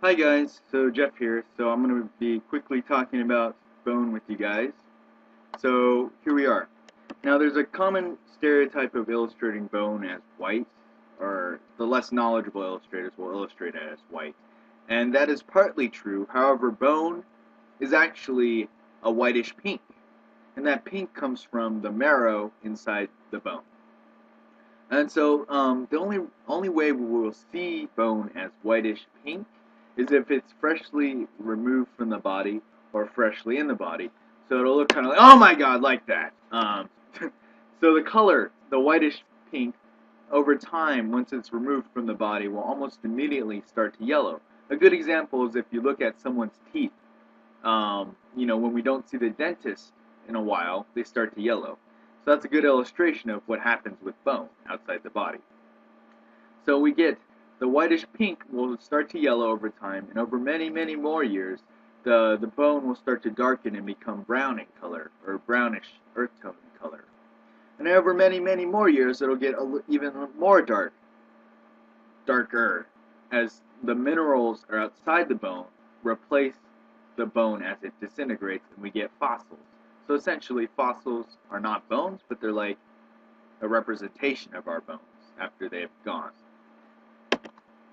Hi guys, so Jeff here. So I'm going to be quickly talking about bone with you guys. So here we are. Now there's a common stereotype of illustrating bone as white, or the less knowledgeable illustrators will illustrate it as white. And that is partly true. However, bone is actually a whitish pink. And that pink comes from the marrow inside the bone. And so the only way we will see bone as whitish pink is if it's freshly removed from the body or freshly in the body. So it'll look kind of like, oh my god, like that. So the color, the whitish pink, over time, once it's removed from the body, will almost immediately start to yellow. A good example is if you look at someone's teeth. When we don't see the dentist in a while, they start to yellow. So that's a good illustration of what happens with bone outside the body. So we get the whitish pink will start to yellow over time, and over many, many more years, the bone will start to darken and become brown in color, or brownish earth tone in color. And over many, many more years, it'll get even more darker, as the minerals are outside the bone replace the bone as it disintegrates, and we get fossils. So essentially, fossils are not bones, but they're like a representation of our bones after they've gone.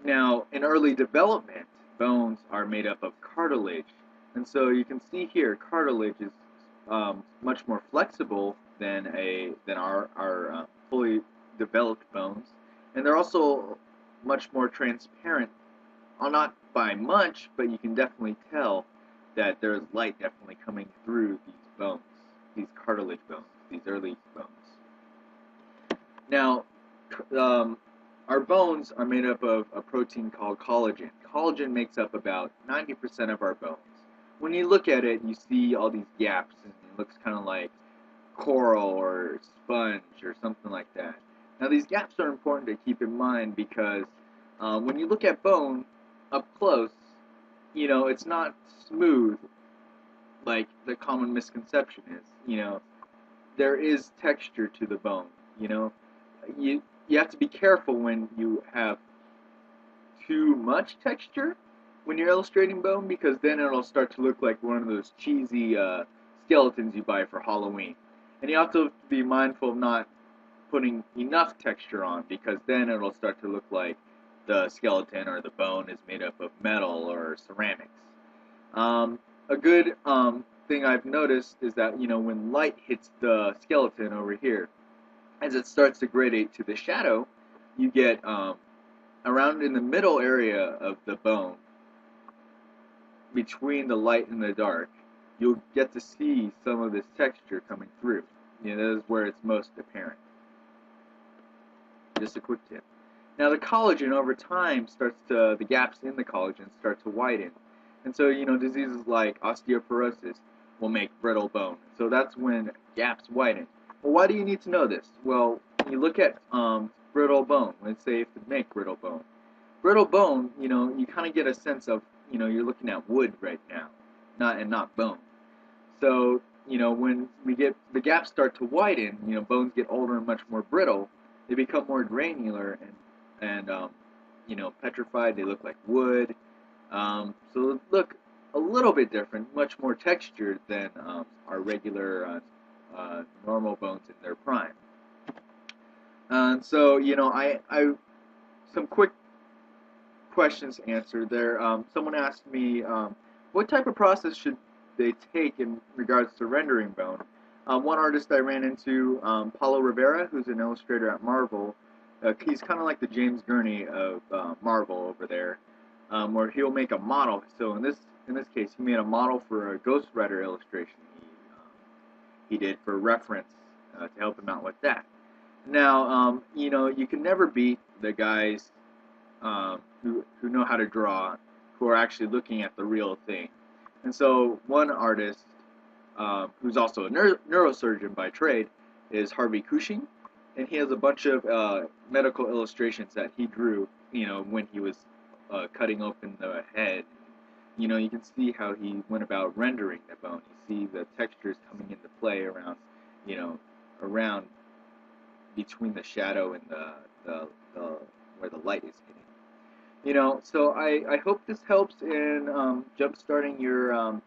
Now, in early development, bones are made up of cartilage, and so you can see here, cartilage is much more flexible than our fully developed bones, and they're also much more transparent. Well, not by much, but you can definitely tell that there's light definitely coming through these bones, these cartilage bones, these early bones. Now, our bones are made up of a protein called collagen. Collagen makes up about 90% of our bones. When you look at it, you see all these gaps, and it looks kind of like coral or sponge or something like that. Now, these gaps are important to keep in mind because when you look at bone up close, it's not smooth like the common misconception is. There is texture to the bone. You have to be careful when you have too much texture when you're illustrating bone, because then it'll start to look like one of those cheesy skeletons you buy for Halloween. And you have to be mindful of not putting enough texture on, because then it'll start to look like the skeleton or the bone is made up of metal or ceramics. A good thing I've noticed is that when light hits the skeleton over here, as it starts to gradate to the shadow, you get around in the middle area of the bone, between the light and the dark, you'll get to see some of this texture coming through. That is where it's most apparent. Just a quick tip. Now the collagen over time the gaps in the collagen start to widen. And so, diseases like osteoporosis will make brittle bone. So that's when gaps widen. Well, why do you need to know this? Well, when you look at brittle bone, let's say if you make brittle bone. Brittle bone, you kind of get a sense of, you're looking at wood right now, not bone. So, when the gaps start to widen, bones get older and much more brittle. They become more granular and petrified. They look like wood. So they look a little bit different, much more textured than our regular normal bones in their prime. And so, I some quick questions answered there. Someone asked me, what type of process should they take in regards to rendering bone? One artist I ran into, Paulo Rivera, who's an illustrator at Marvel, he's kind of like the James Gurney of Marvel over there, where he'll make a model. So in this case, he made a model for a Ghost Rider illustration he did for reference to help him out with that. Now, you can never beat the guys who know how to draw, who are actually looking at the real thing. And so one artist, who's also a neurosurgeon by trade, is Harvey Cushing, and he has a bunch of medical illustrations that he drew, when he was cutting open the head. You can see how he went about rendering the bone. You see the textures coming into play around, around between the shadow and the where the light is hitting. So I hope this helps in jump-starting your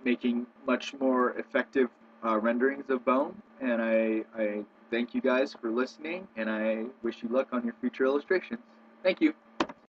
making much more effective renderings of bone. And I thank you guys for listening, and I wish you luck on your future illustrations. Thank you.